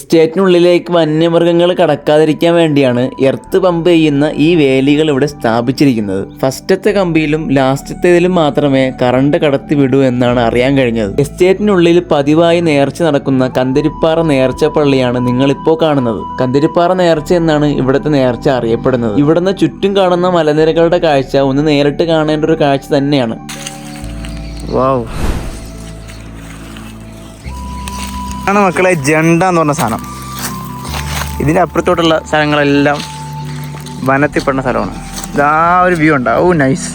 എസ്റ്റേറ്റിനുള്ളിലേക്ക് വന്യമൃഗങ്ങൾ കടക്കാതിരിക്കാൻ വേണ്ടിയാണ് earth pump ചെയ്യുന്ന ഈ വേലികൾ ഇവിടെ സ്ഥാപിച്ചിരിക്കുന്നത്. ഫസ്റ്റത്തെ കമ്പിയിലും ലാസ്റ്റത്തേതിലും മാത്രമേ കറണ്ട് കടത്തി വിടൂ എന്നാണ് അറിയാൻ കഴിഞ്ഞത്. എസ്റ്റേറ്റിനുള്ളിൽ പതിവായി നേർച്ച നടക്കുന്ന കന്തിരിപ്പാറ നേർച്ച പള്ളിയാണ് നിങ്ങളിപ്പോൾ കാണുന്നത്. കന്തിരിപ്പാറ നേർച്ച എന്നാണ് ഇവിടുത്തെ നേർച്ച അറിയപ്പെടുന്നത്. ഇവിടുന്ന് ചുറ്റും കാണുന്ന മലനിരകളുടെ കാഴ്ച ഒന്ന് നേരിട്ട് കാണേണ്ട ഒരു കാഴ്ച തന്നെയാണ്. വാവ്, ആണ് മക്കളെ ജണ്ട എന്ന് പറഞ്ഞ സാധനം. ഇതിൻ്റെ അപ്പുറത്തോട്ടുള്ള സ്ഥലങ്ങളെല്ലാം വനത്തിൽപ്പെടുന്ന സ്ഥലമാണ്. ഇതാ ഒരു വ്യൂ ഉണ്ടാവും. ഓ നൈസ്.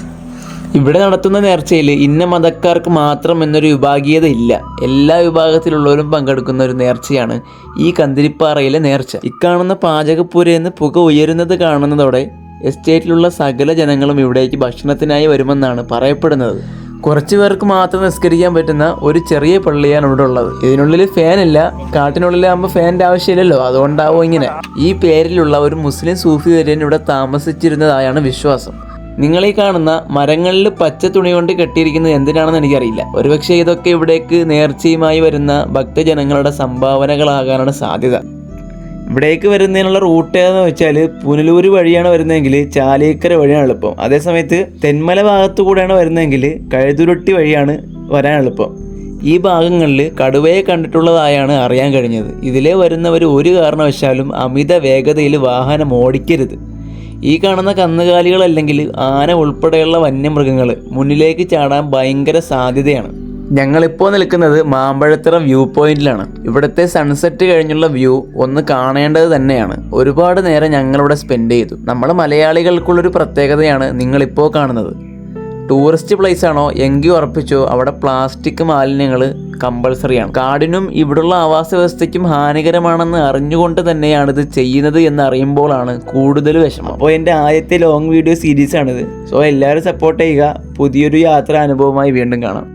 ഇവിടെ നടത്തുന്ന നേർച്ചയിൽ ഇന്ന മതക്കാർക്ക് മാത്രം എന്നൊരു വിഭാഗീയത ഇല്ല. എല്ലാ വിഭാഗത്തിലുള്ളവരും പങ്കെടുക്കുന്ന ഒരു നേർച്ചയാണ് ഈ കന്തിരിപ്പാറയിലെ നേർച്ച. ഇക്കാണുന്ന പാചകപ്പുരയിൽ നിന്ന് പുക ഉയരുന്നത് കാണുന്നതോടെ എസ്റ്റേറ്റിലുള്ള സകല ജനങ്ങളും ഇവിടേക്ക് ഭക്ഷണത്തിനായി വരുമെന്നാണ് പറയപ്പെടുന്നത്. കുറച്ച് പേർക്ക് മാത്രം നിസ്കരിക്കാൻ പറ്റുന്ന ഒരു ചെറിയ പള്ളിയാണ് ഇവിടെ ഉള്ളത്. ഇതിനുള്ളിൽ ഫാനില്ല. കാട്ടിനുള്ളിലാകുമ്പോൾ ഫാനിൻ്റെ ആവശ്യമില്ലല്ലോ, അതുകൊണ്ടാവും ഇങ്ങനെ. ഈ പേരിലുള്ള ഒരു മുസ്ലിം സൂഫി വര്യൻ ഇവിടെ താമസിച്ചിരുന്നതായാണ് വിശ്വാസം. നിങ്ങളീ കാണുന്ന മരങ്ങളിൽ പച്ച തുണി കൊണ്ട് കെട്ടിയിരിക്കുന്നത് എന്തിനാണെന്ന് എനിക്കറിയില്ല. ഒരുപക്ഷെ ഇതൊക്കെ ഇവിടേക്ക് നേർച്ചയുമായി വരുന്ന ഭക്തജനങ്ങളുടെ സംഭാവനകളാകാനാണ് സാധ്യത. ഇവിടേക്ക് വരുന്നതിനുള്ള റൂട്ട് ഏതെന്ന് വെച്ചാൽ പുനലൂർ വഴിയാണ് വരുന്നതെങ്കിൽ ചാലിക്കര വഴിയാണ് എളുപ്പം. അതേസമയത്ത് തെന്മല ഭാഗത്തു കൂടെയാണ് വരുന്നതെങ്കിൽ കഴുതുരുട്ടി വഴിയാണ് വരാൻ എളുപ്പം. ഈ ഭാഗങ്ങളിൽ കടുവയെ കണ്ടിട്ടുള്ളതായാണ് അറിയാൻ കഴിഞ്ഞത്. ഇതിലെ വരുന്നവർ ഒരു കാരണവശാലും അമിത വേഗതയിൽ വാഹനം ഓടിക്കരുത്. ഈ കാണുന്ന കന്നുകാലികൾ അല്ലെങ്കിൽ ആന ഉൾപ്പെടെയുള്ള വന്യമൃഗങ്ങൾ മുന്നിലേക്ക് ചാടാൻ ഭയങ്കര സാധ്യതയാണ്. ഞങ്ങളിപ്പോൾ നിൽക്കുന്നത് മാമ്പഴത്തറ വ്യൂ പോയിന്റിലാണ്. ഇവിടുത്തെ സൺസെറ്റ് കഴിഞ്ഞുള്ള വ്യൂ ഒന്ന് കാണേണ്ടത് തന്നെയാണ്. ഒരുപാട് നേരം ഞങ്ങളിവിടെ സ്പെൻഡ് ചെയ്തു. നമ്മൾ മലയാളികൾക്കുള്ളൊരു പ്രത്യേകതയാണ് നിങ്ങളിപ്പോൾ കാണുന്നത്. ടൂറിസ്റ്റ് പ്ലേസ് ആണോ എങ്കിൽ ഉറപ്പിച്ചോ, അവിടെ പ്ലാസ്റ്റിക് മാലിന്യങ്ങൾ കമ്പൾസറിയാണ്. കാടിനും ഇവിടുള്ള ആവാസ വ്യവസ്ഥയ്ക്കും ഹാനികരമാണെന്ന് അറിഞ്ഞുകൊണ്ട് തന്നെയാണ് ഇത് ചെയ്യുന്നത് എന്ന് അറിയുമ്പോഴാണ് കൂടുതൽ വിഷമം. അപ്പോൾ എൻ്റെ ആദ്യത്തെ ലോങ് വീഡിയോ സീരീസാണിത്. സോ എല്ലാവരും സപ്പോർട്ട് ചെയ്യുക. പുതിയൊരു യാത്രാ അനുഭവമായി വീണ്ടും കാണാം.